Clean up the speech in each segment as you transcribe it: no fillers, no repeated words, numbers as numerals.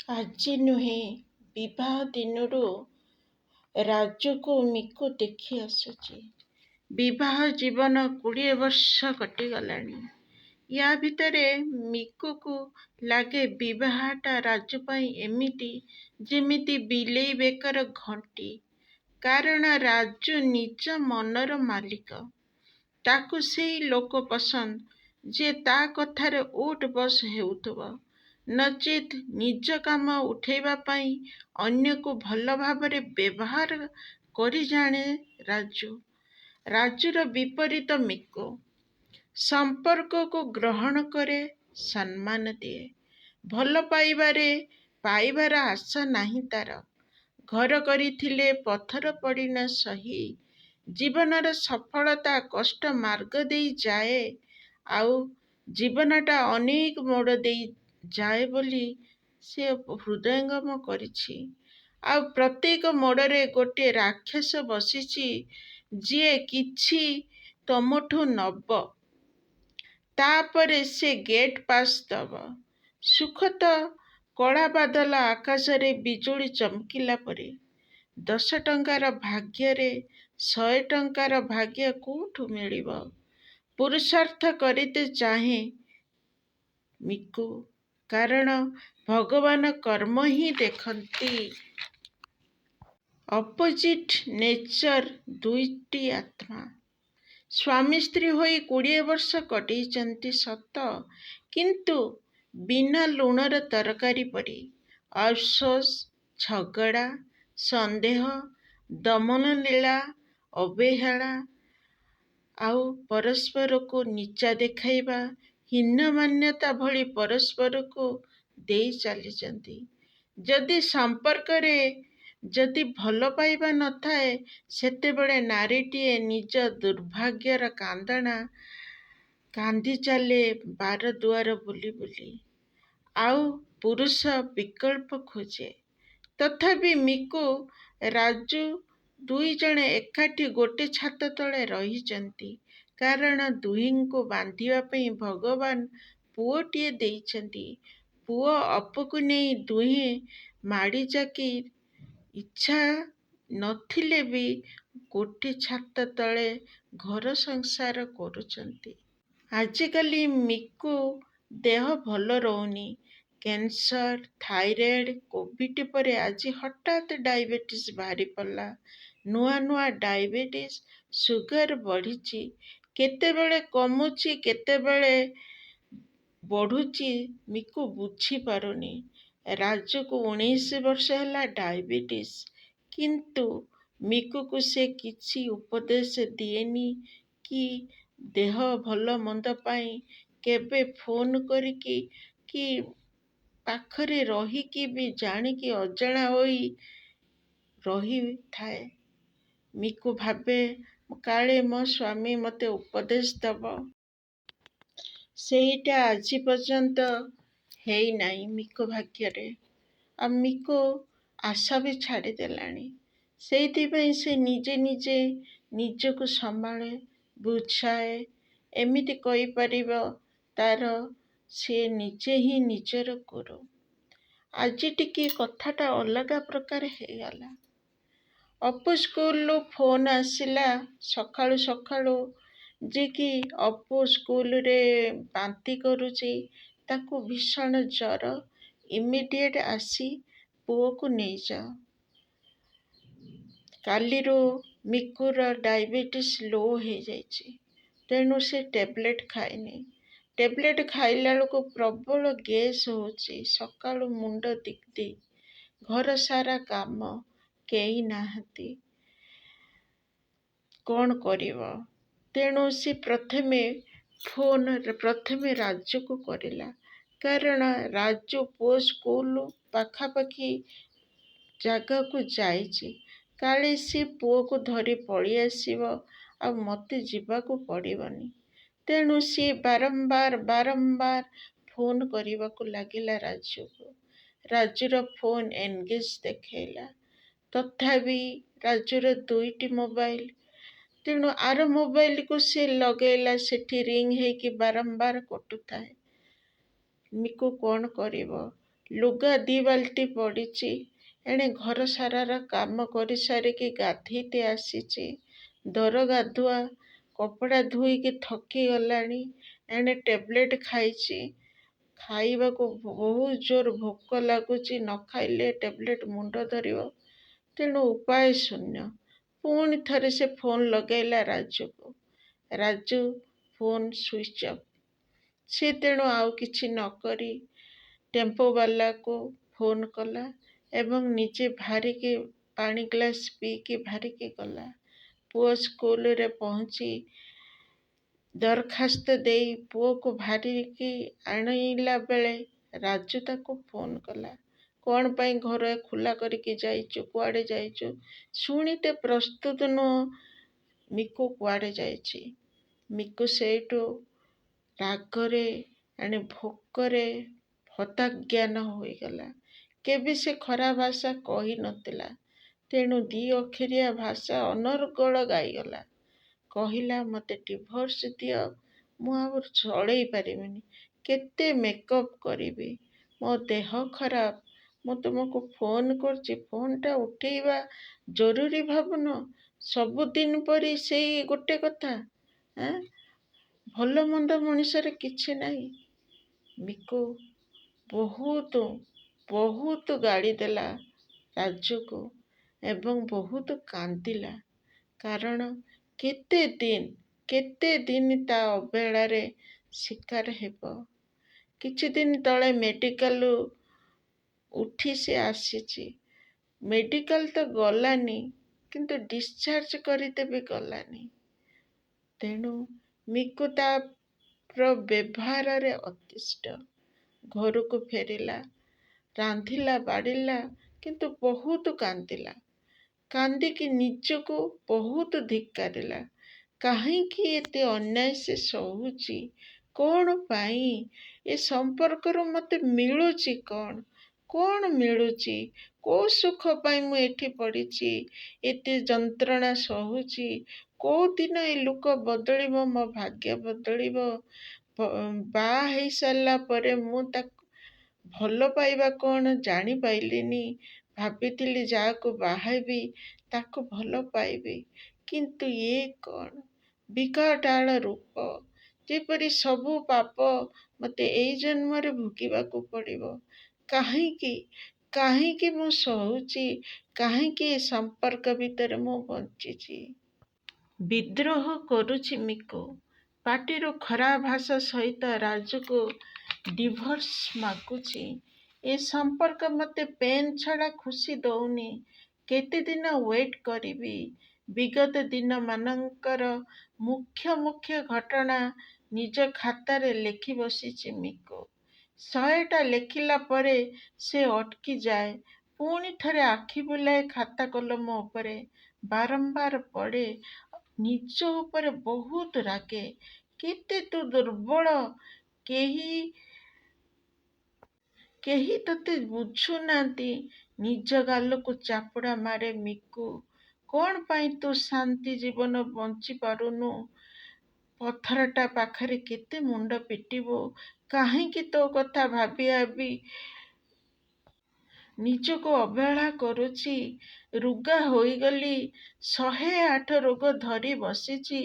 ଆଜି ନୁହେଁ, ବିବାହ ଦିନରୁ ରାଜୁକୁ ମିକୁ ଦେଖି ଆସୁଛି। ବିବାହ ଜୀବନ 20 ବର୍ଷ କଟିଗଲାଣି। ୟା ଭିତରେ ମିକୁକୁ ଲାଗେ ବିବାହଟା ରାଜୁ ପାଇଁ ଏମିତି ଯେମିତି ବିଲେଇ ବେକର ଘଣ୍ଟି। କାରଣ ରାଜୁ ନିଜ ମନର ମାଲିକ। ତାକୁ ସେଇ ଲୋକ ପସନ୍ଦ ଯେ ତା କଥାରେ ଉଠ ବସ ହେଉଥିବ। ନଚେତ୍ ନିଜ କାମ ଉଠେଇବା ପାଇଁ ଅନ୍ୟକୁ ଭଲ ଭାବରେ ବ୍ୟବହାର କରି ଜାଣେ ରାଜୁ। ରାଜୁର ବିପରୀତ ମିକୁ। ସମ୍ପର୍କକୁ ଗ୍ରହଣ କରେ, ସମ୍ମାନ ଦିଏ। ଭଲ ପାଇବାର ଆଶା ନାହିଁ ତାର। ଘର କରିଥିଲେ ପଥର ପଡ଼ିନ ସହି। ଜୀବନର ସଫଳତା କଷ୍ଟ ମାର୍ଗ ଦେଇ ଯାଏ। ଆଉ ଜୀବନଟା ଅନେକ ମୋଡ଼ ଦେଇ ଯାଏ ବୋଲି ସେ ହୃଦୟଙ୍ଗମ କରିଛି। ଆଉ ପ୍ରତ୍ୟେକ ମୋଡ଼ରେ ଗୋଟିଏ ରାକ୍ଷସ ବସିଛି ଯିଏ କିଛି ତମଠୁ ନବ। ତାପରେ ସେ ଗେଟ୍ ପାସ୍ ଦବ। ସୁଖ ତ କଳା ବାଦଲ ଆକାଶରେ ବିଜୁଳି ଚମକିଲା ପରି। 10 ଟଙ୍କାର ଭାଗ୍ୟରେ 100 ଟଙ୍କାର ଭାଗ୍ୟ କୋଉଠୁ ମିଳିବ? ପୁରୁଷାର୍ଥ କରିତେ ଚାହେଁ ମିକୁ। କାରଣ ଭଗବାନ କର୍ମ ହିଁ ଦେଖନ୍ତି। ଅପୋଜିଟ୍ ନେଚର ଦୁଇଟି ଆତ୍ମା। ସ୍ୱାମୀ ସ୍ତ୍ରୀ ହୋଇ 20 ବର୍ଷ କଟେଇଛନ୍ତି ସତ, କିନ୍ତୁ ବିନା ଲୁଣର ତରକାରୀ ପରି। ଅଫସୋସ, ଝଗଡ଼ା, ସନ୍ଦେହ, ଦମନଲୀଳା, ଅବହେଳା ଆଉ ପରସ୍ପରକୁ ନିଚା ଦେଖାଇବା, ହୀନମାନ୍ୟତା ଭଳି ପରସ୍ପରକୁ ଦେଇ ଚାଲିଛନ୍ତି। ଯଦି ଭଲ ପାଇବା ନଥାଏ, ସେତେବେଳେ ନାରୀଟିଏ ନିଜ ଦୁର୍ଭାଗ୍ୟର କାନ୍ଦଣା କାନ୍ଦି ଚାଲେ ବାର ଦୁଆର ବୁଲି ବୁଲି। ଆଉ ପୁରୁଷ ବିକଳ୍ପ ଖୋଜେ। ତଥାପି ମିକୁ, ରାଜୁ ଦୁଇଜଣ ଏକାଠି ଗୋଟେ ଛାତ ତଳେ ରହିଛନ୍ତି। କାରଣ ଦୁହିଁଙ୍କୁ ବାନ୍ଧିବା ପାଇଁ ଭଗବାନ ପୁଅଟିଏ ଦେଇଛନ୍ତି। ପୁଅ ଅପୁକୁ ନେଇ ଦୁହେଁ ମାଡ଼ିଯାକି ଇଚ୍ଛା ନଥିଲେ ବି ଗୋଟେ ଛାତ ତଳେ ଘର ସଂସାର କରୁଛନ୍ତି। ଆଜିକାଲି ମିକୁ ଦେହ ଭଲ ରହୁନି। କ୍ୟାନ୍ସର, ଥାଇରଏଡ୍, କୋଭିଡ୍ ପରେ ଆଜି ହଠାତ୍ ଡାଇବେଟିସ୍ ବାହାରି ପଡ଼ିଲା। ନୂଆ ଡାଇବେଟିସ୍, ସୁଗାର ବଢ଼ିଛି। କେତେବେଳେ କମୁଛି, କେତେବେଳେ ବଢ଼ୁଛି ମିକୁ ବୁଝିପାରୁନି। ରାଜୁକୁ 19 ବର୍ଷ ହେଲା ଡାଇବେଟିସ୍। କିନ୍ତୁ ମିକୁକୁ ସେ କିଛି ଉପଦେଶ ଦିଏନି କି ଦେହ ଭଲ ମନ୍ଦ ପାଇଁ କେବେ ଫୋନ କରିକି କି ପାଖରେ ରହିକି ବି ଜାଣିକି ଅଜଣା ହୋଇ ରହିଥାଏ। ମିକୁ ଭାବେ କାଳେ ମୋ ସ୍ୱାମୀ ମୋତେ ଉପଦେଶ ଦବ। ସେଇଟା ଆଜି ପର୍ଯ୍ୟନ୍ତ ହେଇନାହିଁ ମିକୁ ଭାଗ୍ୟରେ। ଆଉ ମିକୁ ଆଶା ବି ଛାଡ଼ିଦେଲାଣି। ସେଇଥିପାଇଁ ସେ ନିଜେ ନିଜକୁ ସମ୍ଭାଳେ, ବୁଝାଏ। ଏମିତି କହିପାରିବ ତାର ସିଏ ନିଜେ ହିଁ ନିଜର ଗୁରୁ। ଆଜି ଟିକେ କଥାଟା ଅଲଗା ପ୍ରକାର ହେଇଗଲା। ଅପୁ ସ୍କୁଲରୁ ଫୋନ ଆସିଲା ସକାଳୁ ଯେ କି ଅପୁ ସ୍କୁଲରେ ବାନ୍ତି କରୁଛି, ତାକୁ ଭୀଷଣ ଜ୍ୱର, ଇମିଡିଏଟ୍ ଆସି ପୁଅକୁ ନେଇଯାଅ। କାଲିରୁ ମିକୁର ଡାଇବେଟିସ୍ ଲୋ ହେଇଯାଇଛି। ତେଣୁ ସେ ଟେବଲେଟ୍ ଖାଇନି। ଟେବଲେଟ୍ ଖାଇଲା ବେଳକୁ ପ୍ରବଳ ଗ୍ୟାସ୍ ହେଉଛି। ସକାଳୁ ମୁଣ୍ଡ ଦିକ୍ ଦିକ୍। ଘର ସାରା କାମ, କେହି ନାହାନ୍ତି। କ'ଣ କରିବ? ତେଣୁ ସେ ପ୍ରଥମେ ରାଜୁକୁ କରିଲା। କାରଣ ରାଜୁ ପୁଅ ସ୍କୁଲ ପାଖାପାଖି ଜାଗାକୁ ଯାଇଛି। କାଳେ ସେ ପୁଅକୁ ଧରି ପଳେଇ ଆସିବ, ଆଉ ମୋତେ ଯିବାକୁ ପଡ଼ିବନି। ତେଣୁ ସିଏ ବାରମ୍ବାର ଫୋନ କରିବାକୁ ଲାଗିଲା ରାଜୁକୁ। ରାଜୁର ଫୋନ ଏନଗେଜ୍ ଦେଖେଇଲା। ତଥାପି ରାଜୁର 2ଟି ମୋବାଇଲ। ତେଣୁ ଆର ମୋବାଇଲକୁ ସେ ଲଗେଇଲା, ସେଠି ରିଙ୍ଗ ହେଇକି ବାରମ୍ବାର କଟୁଥାଏ। ମିକୁ କ'ଣ କରିବ? ଲୁଗା 2 ବାଲ୍ଟି ପଡ଼ିଛି। ଏଣେ ଘର ସାରାର କାମ କରିସାରିକି ଗାଧେଇତେ ଆସିଛି। ଦର ଗାଧୁଆ କପଡ଼ା ଧୋଇକି ଥକି ଗଲାଣି। ଏଣେ ଟେବଲେଟ୍ ଖାଇଛି। ଖାଇବାକୁ ବହୁତ ଜୋର ଭୋକ ଲାଗୁଛି। ନ ଖାଇଲେ ଟେବଲେଟ୍ ମୁଣ୍ଡ ଧରିବ। ତେଣୁ ଉପାୟ ଶୂନ୍ୟ। ପୁଣି ଥରେ ସେ ଫୋନ୍ ଲଗାଇଲା ରାଜୁକୁ। Raju phone switch off. ସେ ତେଣୁ ଆଉ କିଛି ନ କରି ଟେମ୍ପୋବାଲାକୁ ଫୋନ୍ କଲା ଏବଂ ନିଜେ ବାହାରିକି ପାଣି ଗ୍ଲାସ୍ ପିଇକି ବାହାରିକି ଗଲା। ପୁଅ ସ୍କୁଲରେ ପହଞ୍ଚି ଦରଖାସ୍ତ ଦେଇ ପୁଅକୁ ବାହାରିକି ଆଣିଲା ବେଳେ ରାଜୁ ତାକୁ ଫୋନ୍ କଲା। କ'ଣ ପାଇଁ ଘର ଖୋଲା କରିକି ଯାଇଛୁ? କୁଆଡ଼େ ଯାଇଛୁ? ଶୁଣିତେ ପ୍ରସ୍ତୁତ ନୁହଁ। ମିକୁ କୁଆଡ଼େ ଯାଇଛି? ମିକୁ ସେଇଠୁ ରାଗରେ ଏଣେ ଭୋକରେ ହତାଜ୍ଞାନ ହୋଇଗଲା। କେବେ ସେ ଖରାପ ଭାଷା କହିନଥିଲା। ତେଣୁ 2 ଅକ୍ଷରିଆ ଭାଷା ଅନର୍ଗଳ ଗାଇଗଲା। କହିଲା, ମୋତେ ଡିଭୋର୍ସ ଦିଅ। ମୁଁ ଆଉ ଚଳେଇ ପାରିବିନି। କେତେ ମେକଅପ୍ କରିବି? ମୋ ଦେହ ଖରାପ। ମୁଁ ତୁମକୁ ଫୋନ୍ କରୁଛି, ଫୋନ୍ଟା ଉଠେଇବା ଜରୁରୀ ଭାବୁନ? ସବୁଦିନ ପରି ସେଇ ଗୋଟେ କଥା। ଭଲ ମନ୍ଦ ମଣିଷରେ କିଛି ନାହିଁ। ମିକୁ ବହୁତ ଗାଳି ଦେଲା ରାଜୁକୁ ଏବଂ ବହୁତ କାନ୍ଦିଲା। କାରଣ କେତେ ଦିନ ତା ଅବହେଳାରେ ଶିକାର ହେବ। କିଛି ଦିନ ତଳେ ମେଡ଼ିକାଲରୁ ଉଠି ସେ ଆସିଛି। ମେଡ଼ିକାଲ ତ ଗଲାନି, କିନ୍ତୁ ଡିସଚାର୍ଜ କରିଦେବେ ଗଲାନି। ତେଣୁ ମିକୁ ତାର ବ୍ୟବହାରରେ ଅତିଷ୍ଠ। ଘରକୁ ଫେରିଲା, ରାନ୍ଧିଲା ବାଢ଼ିଲା, କିନ୍ତୁ ବହୁତ କାନ୍ଦିଲା। କାନ୍ଦିକି ନିଜକୁ ବହୁତ ଧିକ୍କାରିଲା। କାହିଁକି ଏତେ ଅନ୍ୟାୟ ସେ ସହୁଛି? କ'ଣ ପାଇଁ? ଏ ସମ୍ପର୍କରୁ ମୋତେ ମିଳୁଛି କ'ଣ? କ'ଣ ମିଳୁଛି? କୋଉ ସୁଖ ପାଇଁ ମୁଁ ଏଠି ପଡ଼ିଛି? ଏତେ ଯନ୍ତ୍ରଣା ସହୁଛି। କୋଉ ଦିନ ଏ ଲୋକ ବଦଳିବ? ମୋ ଭାଗ୍ୟ ବଦଳିବ? ବାହା ହେଇସାରିଲା ପରେ ମୁଁ ତାକୁ ଭଲ ପାଇବା କ'ଣ ଜାଣିପାରିଲିନି। ଭାବିଥିଲି ଯାହାକୁ ବାହା ହେବି ତାକୁ ଭଲ ପାଇବି। କିନ୍ତୁ ଏ କ'ଣ ବିକଟାଳ ରୂପ। ଯେପରି ସବୁ ପାପ ମୋତେ ଏଇ ଜନ୍ମରେ ଭୋଗିବାକୁ ପଡ଼ିବ। କାହିଁକି ମୁଁ ସହୁଛି? କାହିଁକି ଏ ସମ୍ପର୍କ ଭିତରେ ମୁଁ ବଞ୍ଚିଛି? ବିଦ୍ରୋହ କରୁଛି ମିକୁ। ପାଟିରୁ ଖରାପ ଭାଷା ସହିତ ରାଜୁକୁ ଡିଭୋର୍ସ ମାଗୁଛି। ଏ ସମ୍ପର୍କ ମୋତେ ପେନ୍ ଛଡ଼ା ଖୁସି ଦଉନି। କେତେ ଦିନ ୱେଟ୍ କରିବି? ବିଗତ ଦିନମାନଙ୍କର ମୁଖ୍ୟ ଘଟଣା ନିଜ ଖାତାରେ ଲେଖି ବସିଛି ମିକୁ। 100ଟା ଲେଖିଲା ପରେ ସେ ଅଟକି ଯାଏ। ପୁଣି ଥରେ ଆଖି ବୁଲାଏ ଖାତା କଲମ ଉପରେ। ବାରମ୍ବାର ପଢ଼େ। ନିଜ ଉପରେ ବହୁତ ରାଗେ। କେତେ ତୁ ଦୁର୍ବଳ। କେହି ତୋତେ ବୁଝୁନାହାନ୍ତି। ନିଜ ଗାଲକୁ ଚାପୁଡ଼ା ମାରେ ମିକୁ। କ'ଣ ପାଇଁ ତୁ ଶାନ୍ତି ଜୀବନ ବଞ୍ଚି ପାରୁନୁ? ପଥରଟା ପାଖରେ କେତେ ମୁଣ୍ଡ ପିଟିବୁ? କାହିଁକି ତୋ କଥା ଭାବି ନିଜକୁ ଅବହେଳା କରୁଛି? ରୁଗା ହୋଇଗଲି। 108 ରୋଗ ଧରି ବସିଛି।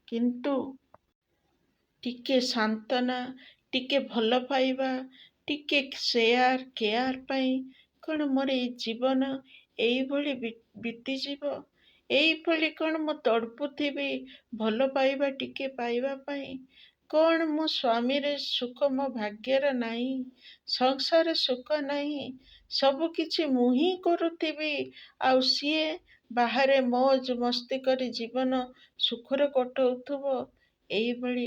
କିନ୍ତୁ ଟିକେ ସାନ୍ତ୍ୱନା, ଟିକେ ଭଲ ପାଇବା, ଟିକେ କେୟାର ପାଇଁ କ'ଣ ମୋର ଏଇ ଜୀବନ ଏଇଭଳି ବିତିଯିବ? ଏଇଭଳି କ'ଣ ମୁଁ ତଡ଼ପୁଥିବି ଭଲ ପାଇବା ଟିକେ ପାଇବା ପାଇଁ? କ'ଣ ମୋ ସ୍ୱାମୀର ସୁଖ ମୋ ଭାଗ୍ୟରେ ନାହିଁ? ସଂସାର ସୁଖ ନାହିଁ। ସବୁ କିଛି ମୁଁ ହିଁ କରୁଥିବି, ଆଉ ସିଏ ବାହାରେ ମୌଜ ମସ୍ତି କରି ଜୀବନ ସୁଖରେ କଟଉଥିବ। ଏଇଭଳି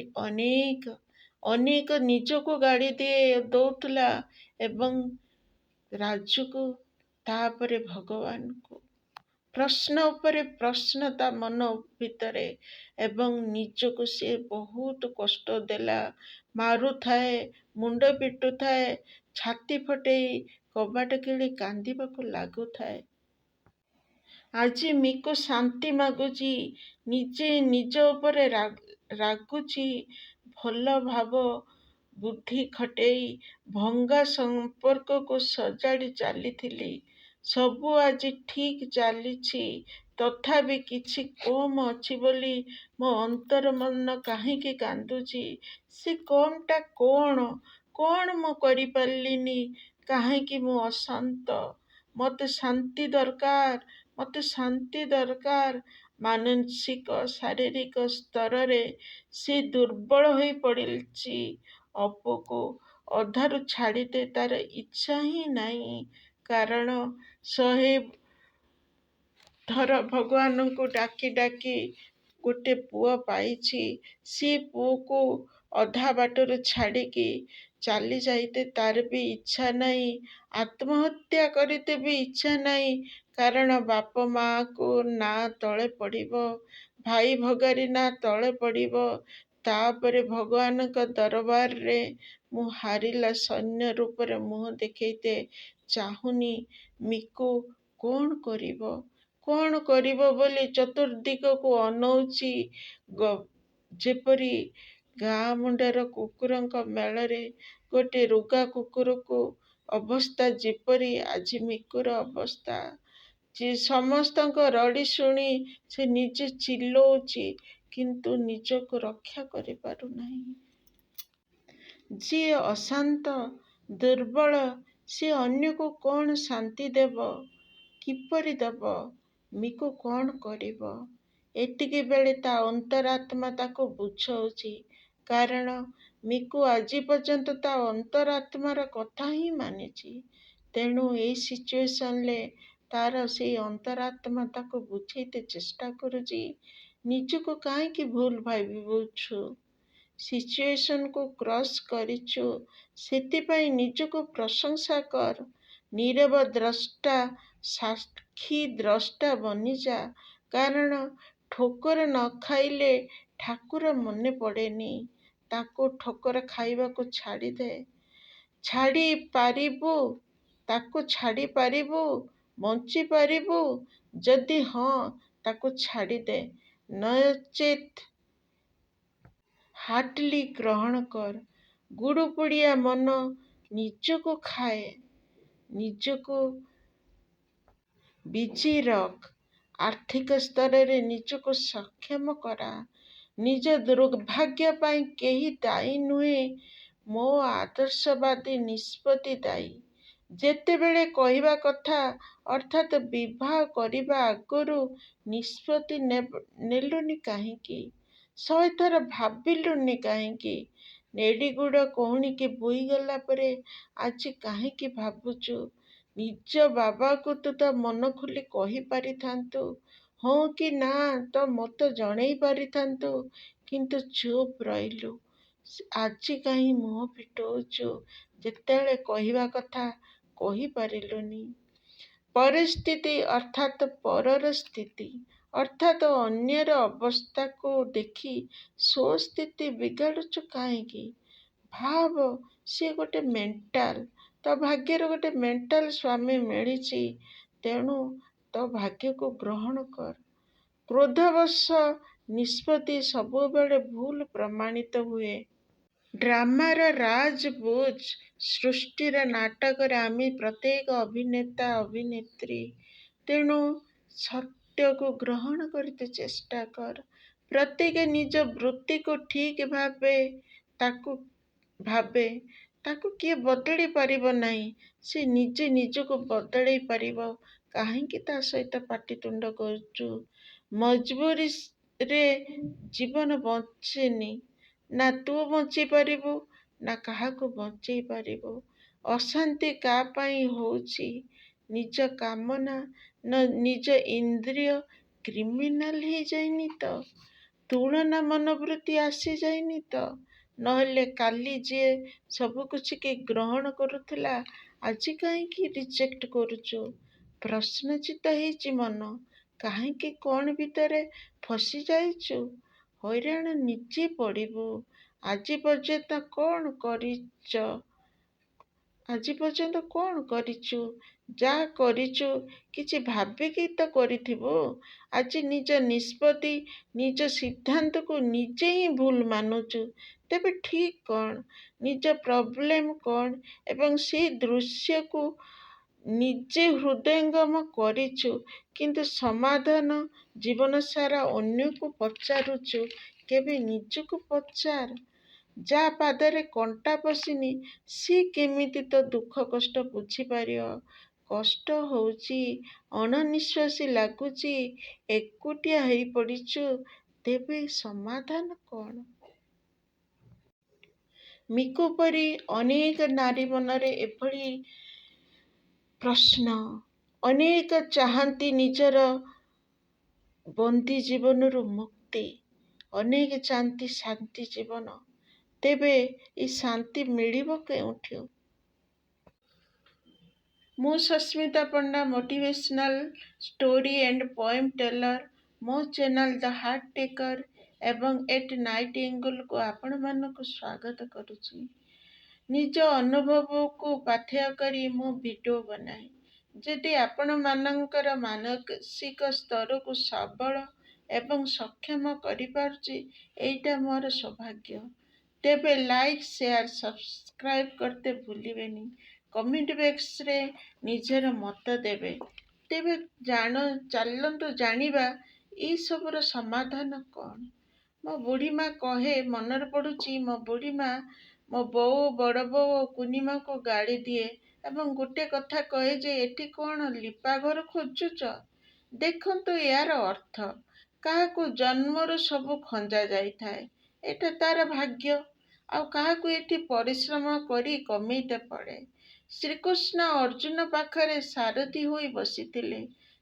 ଅନେକ ନିଜକୁ ଗାଳି ଦଉଥିଲା ଏବଂ ରାଜୁକୁ, ତାପରେ ଭଗବାନଙ୍କୁ। ପ୍ରଶ୍ନ ଉପରେ ପ୍ରଶ୍ନ ତା ମନ ଭିତରେ ଏବଂ ନିଜକୁ ସେ ବହୁତ କଷ୍ଟ ଦେଲା। ମାରୁଥାଏ, ମୁଣ୍ଡ ପିଟୁଥାଏ, ଛାତି ଫଟେଇ କବାଟ କିଳି କାନ୍ଦିବାକୁ ଲାଗୁଥାଏ। ଆଜି ମିକୁ ଶାନ୍ତି ମାଗୁଛି। ନିଜେ ନିଜ ଉପରେ ରାଗୁଛି। ଭଲ ଭାବ ବୁଦ୍ଧି ଖଟେଇ ଭଙ୍ଗା ସମ୍ପର୍କକୁ ସଜାଡ଼ି ଚାଲିଥିଲି। ସବୁ ଆଜି ଠିକ୍ ଚାଲିଛି, ତଥାପି କିଛି କମ୍ ଅଛି ବୋଲି ମୋ ଅନ୍ତର ମନ କାହିଁକି କାନ୍ଦୁଛି? ସେ କମ୍‌ଟା କ'ଣ? କ'ଣ ମୁଁ କରିପାରିଲିନି? କାହିଁକି ମୁଁ ଅଶାନ୍ତ? ମୋତେ ଶାନ୍ତି ଦରକାର, ମୋତେ ଶାନ୍ତି ଦରକାର। ମାନସିକ ଶାରୀରିକ ସ୍ତରରେ ସେ ଦୁର୍ବଳ ହୋଇ ପଡ଼ିଛି। ଅପୁକୁ ଅଧାରୁ ଛାଡ଼ିଦେ ତାର ଇଚ୍ଛା ହିଁ ନାହିଁ। କାରଣ 100 ଥର ଭଗବାନଙ୍କୁ ଡାକି ଡାକି ଗୋଟେ ପୁଅ ପାଇଛି। ସେ ପୁଅକୁ ଅଧା ବାଟରୁ ଛାଡ଼ିକି ଚାଲି ଯାଇତେ ତାର ବି ଇଚ୍ଛା ନାହିଁ। ଆତ୍ମହତ୍ୟା କରିତେ ବି ଇଚ୍ଛା ନାହିଁ। କାରଣ ବାପ ମାଆକୁ ନାଁ ତଳେ ପଡ଼ିବ, ଭାଇ ଭଗାରୀ ନାଁ ତଳେ ପଡ଼ିବ। ତାପରେ ଭଗବାନଙ୍କ ଦରବାରରେ ମୁଁ ହାରିଲା ସୈନ୍ୟ ରୂପରେ ମୁହଁ ଦେଖେଇତେ ଚାହୁଁନି। ମିକୁ କ'ଣ କରିବ, କ'ଣ କରିବ ବୋଲି ଚତୁର୍ଦ୍ଦିଗକୁ ଅନଉଛି। ଯେପରି ଗାଁ ମୁଣ୍ଡର କୁକୁରଙ୍କ ମେଳରେ ଗୋଟେ ରୋଗା କୁକୁରକୁ ଅବସ୍ଥା, ଯେପରି ଆଜି ମିକୁର ଅବସ୍ଥା। ସମସ୍ତଙ୍କ ରଡ଼ି ଶୁଣି ସେ ନିଜେ ଚିଲ୍ଲଉଛି, କିନ୍ତୁ ନିଜକୁ ରକ୍ଷା କରିପାରୁନାହିଁ। ଯିଏ ଅଶାନ୍ତ, ଦୁର୍ବଳ, ସେ ଅନ୍ୟକୁ କ'ଣ ଶାନ୍ତି ଦେବ? କିପରି ଦେବ? ମିକୁ କ'ଣ କରିବ? ଏତିକିବେଳେ ତା ଅନ୍ତରାତ୍ମା ତାକୁ ବୁଝଉଛି। କାରଣ ମିକୁ ଆଜି ପର୍ଯ୍ୟନ୍ତ ତା ଅନ୍ତରାତ୍ମାର କଥା ହିଁ ମାନିଛି। ତେଣୁ ଏଇ ସିଚୁଏସନ୍‌ରେ ତାର ସେଇ ଅନ୍ତରାତ୍ମା ତାକୁ ବୁଝେଇତେ ଚେଷ୍ଟା କରୁଛି। ନିଜକୁ କାହିଁକି ଭୁଲ ଭାବୁଛୁ? ସିଚୁଏସନ୍‌କୁ କ୍ରସ୍ କରିଛୁ, ସେଥିପାଇଁ ନିଜକୁ ପ୍ରଶଂସା କର। ନୀରବ ଦ୍ରଷ୍ଟା, ସାକ୍ଷୀ ଦ୍ରଷ୍ଟା ବନିଯା। କାରଣ ଠୋକର ନ ଖାଇଲେ ଠାକୁର ମନେ ପଡ଼େନି। ତାକୁ ଠୋକର ଖାଇବାକୁ ଛାଡ଼ିଦେ। ଛାଡ଼ି ପାରିବୁ? ତାକୁ ଛାଡ଼ି ପାରିବୁ? ବଞ୍ଚିପାରିବୁ? ଯଦି ହଁ, ତାକୁ ଛାଡ଼ିଦେ। ନଚେତ୍ ହାର୍ଟଲି ଗ୍ରହଣ କର। ଗୁଡ଼ୁପୁଡ଼ିଆ ମନ ନିଜକୁ ଖାଏ। ନିଜକୁ ବିଜି ରଖ। ଆର୍ଥିକ ସ୍ତରରେ ନିଜକୁ ସକ୍ଷମ କରା। ନିଜ ଦୁର୍ଭାଗ୍ୟ ପାଇଁ କେହି ଦାୟୀ ନୁହେଁ। ମୋ ଆଦର୍ଶବାଦୀ ନିଷ୍ପତ୍ତି ଦାୟୀ। ଯେତେବେଳେ କହିବା କଥା, ଅର୍ଥାତ୍ ବିବାହ କରିବା ଆଗରୁ ନିଷ୍ପତ୍ତି ନେଲୁନି କାହିଁକି? 100 ଥର ଭାବିଲୁନି କାହିଁକି? ନେଡ଼ିଗୋଡ଼ କହୁଣିକି ବୋହିଗଲା ପରେ ଆଜି କାହିଁକି ଭାବୁଛୁ? ନିଜ ବାବାକୁ ତୁ ତ ମନ ଖୋଲି କହିପାରିଥାନ୍ତୁ। ହଁ କି ନା ତୋ ମତ ଜଣେଇ ପାରିଥାନ୍ତୁ। କିନ୍ତୁ ଚୁପ୍ ରହିଲୁ। ଆଜି କାହିଁ ମୁହଁ ଫିଟଉଛୁ? ଯେତେବେଳେ କହିବା କଥା କହିପାରିଲୁନି। ପରିସ୍ଥିତି ଅର୍ଥାତ୍ ପରର ସ୍ଥିତି, ଅର୍ଥାତ୍ ଅନ୍ୟର ଅବସ୍ଥାକୁ ଦେଖି ସ୍ୱସ୍ଥିତି ବିଗାଡ଼ୁଛୁ କାହିଁକି? ଭାବ, ସିଏ ଗୋଟେ ମେଣ୍ଟାଲ। ତୋ ଭାଗ୍ୟରେ ଗୋଟେ ମେଣ୍ଟାଲ ସ୍ୱାମୀ ମିଳିଛି। ତେଣୁ ତୋ ଭାଗ୍ୟକୁ ଗ୍ରହଣ କର। କ୍ରୋଧବଶ ନିଷ୍ପତ୍ତି ସବୁବେଳେ ଭୁଲ ପ୍ରମାଣିତ ହୁଏ। ଡ୍ରାମାର ରାଜ ବୁଝ। ସୃଷ୍ଟିର ନାଟକରେ ଆମେ ପ୍ରତ୍ୟେକ ଅଭିନେତା ଅଭିନେତ୍ରୀ। ତେଣୁ ସତ୍ୟକୁ ଗ୍ରହଣ କରିତେ ଚେଷ୍ଟା କର। ପ୍ରତ୍ୟେକେ ନିଜ ବୃତ୍ତିକୁ ଠିକ୍ ଭାବେ। ତାକୁ କିଏ ବଦଳି ପାରିବ ନାହିଁ। ସେ ନିଜେ ନିଜକୁ ବଦଳେଇ ପାରିବ। କାହିଁକି ତା ସହିତ ପାଟିତୁଣ୍ଡ କରୁଛୁ? ମଜବୁରିରେ ଜୀବନ ବଞ୍ଚେନି। ନା ତୁ ବଞ୍ଚିପାରିବୁ, ନା କାହାକୁ ବଞ୍ଚେଇ ପାରିବୁ। ଅଶାନ୍ତି କା ପାଇଁ ହଉଛି? ନିଜ କାମନା, ନିଜ ଇନ୍ଦ୍ରିୟ କ୍ରିମିନାଲ ହେଇଯାଇନି ତ? ତୁଳନା ମନୋବୃତ୍ତି ଆସିଯାଇନି ତ? ନହେଲେ କାଲି ଯିଏ ସବୁକିଛିକି ଗ୍ରହଣ କରୁଥିଲା, ଆଜି କାହିଁକି ରିଜେକ୍ଟ କରୁଛୁ? ପ୍ରଶ୍ନଚିତ୍ତ ହେଇଛି ମନ। କାହିଁକି କ'ଣ ଭିତରେ ଫସି ଯାଇଛୁ? ହଇରାଣ ନିଜେ ପଡ଼ିବୁ। ଆଜି ପର୍ଯ୍ୟନ୍ତ କ'ଣ କରିଛୁ? ଯାହା କରିଛୁ କିଛି ଭାବିକି ତ କରିଥିବୁ। ଆଜି ନିଜ ନିଷ୍ପତ୍ତି, ନିଜ ସିଦ୍ଧାନ୍ତକୁ ନିଜେ ହିଁ ଭୁଲ ମାନୁଛୁ। ତେବେ ଠିକ୍ କ'ଣ, ନିଜ ପ୍ରୋବ୍ଲେମ୍ କ'ଣ, ଏବଂ ସେଇ ଦୃଶ୍ୟକୁ ନିଜେ ହୃଦୟଙ୍ଗମ କରିଛୁ, କିନ୍ତୁ ସମାଧାନ ଜୀବନସାରା ଅନ୍ୟକୁ ପଚାରୁଛୁ। କେବେ ନିଜକୁ ପଚାର, ଯା ପାଦରେ କଣ୍ଟା ପଶିନି ସେ କେମିତି ତୋ ଦୁଃଖ କଷ୍ଟ ବୁଝିପାରିବ। କଷ୍ଟ ହଉଛି, ଅଣନିଶ୍ୱାସୀ ଲାଗୁଛି, ଏକୁଟିଆ ହେଇ ପଡ଼ିଛୁ, ତେବେ ସମାଧାନ କ'ଣ? ମିକୁ ପରି ଅନେକ ନାରୀ ମନରେ ଏଭଳି ପ୍ରଶ୍ନ। ଅନେକ ଚାହାନ୍ତି ନିଜର ବନ୍ଦୀ ଜୀବନରୁ ମୁକ୍ତି, ଅନେକ ଚାହାନ୍ତି ଶାନ୍ତି ଜୀବନ। ତେବେ ଏ ଶାନ୍ତି ମିଳିବ କେଉଁଠୁ? ମୁଁ Sasmita Panda, motivational story and poem teller. ମୋ ଚ୍ୟାନେଲ ଦ ହାର୍ଟ ଟେକର ଏବଂ ଏଟ୍ ନାଇଟିଙ୍ଗେଲକୁ ଆପଣମାନଙ୍କୁ ସ୍ୱାଗତ କରୁଛି। ନିଜ ଅନୁଭବକୁ ପାଥେୟ କରି ମୁଁ ଭିଡ଼ିଓ ବନାଏ। ଯଦି ଆପଣମାନଙ୍କର ମାନସିକ ସ୍ତରକୁ ସବଳ ଏବଂ ସକ୍ଷମ କରିପାରୁଛି, ଏଇଟା ମୋର ସୌଭାଗ୍ୟ। ତେବେ ଲାଇକ୍, ସେୟାର, ସବସ୍କ୍ରାଇବ୍ କରତେ ଭୁଲିବେନି। କମେଣ୍ଟ ବକ୍ସରେ ନିଜର ମତ ଦେବେ। ତେବେ ଚାଲନ୍ତୁ ଜାଣିବା ଏସବୁର ସମାଧାନ କ'ଣ। ମୋ ବୁଢ଼ୀମା କହେ, ମନରେ ପଡ଼ୁଛି, ମୋ ବୁଢ଼ୀମା ମୋ ବୋଉ, ବଡ଼ ବୋଉ ଓ କୁନିମାକୁ ଗାଳି ଦିଏ ଏବଂ ଗୋଟେ କଥା କହେ ଯେ ଏଠି କ'ଣ ଲିପା ଘର ଖୋଜୁଛ? ଦେଖନ୍ତୁ ଏହାର ଅର୍ଥ, କାହାକୁ ଜନ୍ମରୁ ସବୁ ଖଞ୍ଜା ଯାଇଥାଏ, ଏଟା ତାର ଭାଗ୍ୟ, ଆଉ କାହାକୁ ଏଠି ପରିଶ୍ରମ କରି କମେଇତେ ପଡ଼େ। ଶ୍ରୀକୃଷ୍ଣ ଅର୍ଜୁନ ପାଖରେ ସାରଥୀ ହୋଇ ବସିଥିଲେ।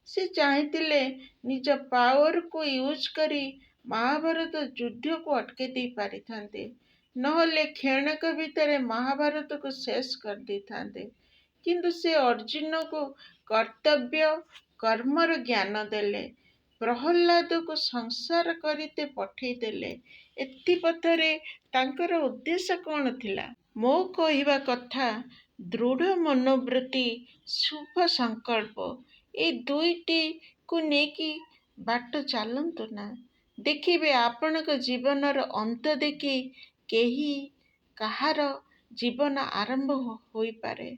ସେ ଚାହିଁଥିଲେ ନିଜ ପାୱାରକୁ ୟୁଜ୍ କରି ମହାଭାରତ ଯୁଦ୍ଧକୁ ଅଟକେଇ ଦେଇ ପାରିଥାନ୍ତେ, ନହେଲେ କ୍ଷଣକ ଭିତରେ ମହାଭାରତକୁ ଶେଷ କରିଦେଇଥାନ୍ତେ। କିନ୍ତୁ ସେ ଅର୍ଜୁନକୁ କର୍ତ୍ତବ୍ୟ କର୍ମର ଜ୍ଞାନ ଦେଲେ, ପ୍ରହ୍ଲାଦକୁ ସଂସାର କରିତେ ପଠେଇଦେଲେ। ଏଥିପଥରେ ତାଙ୍କର ଉଦ୍ଦେଶ୍ୟ କ'ଣ ଥିଲା? ମୋ କହିବା କଥା, ଦୃଢ଼ ମନୋବୃତ୍ତି, ଶୁଭ ସଂକଳ୍ପ, ଏଇ ଦୁଇଟିକୁ ନେଇକି ବାଟ ଚାଲନ୍ତୁ ନା। ଦେଖିବେ ଆପଣଙ୍କ ଜୀବନର ଅନ୍ତ ଦେଖି କାହାର ଜୀବନ ଆରମ୍ଭ ହୋଇପାରେ।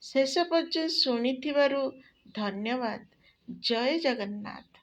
ଶେଷ ପର୍ଯ୍ୟନ୍ତ ଶୁଣିଥିବାରୁ ଧନ୍ୟବାଦ। ଜୟ ଜଗନ୍ନାଥ।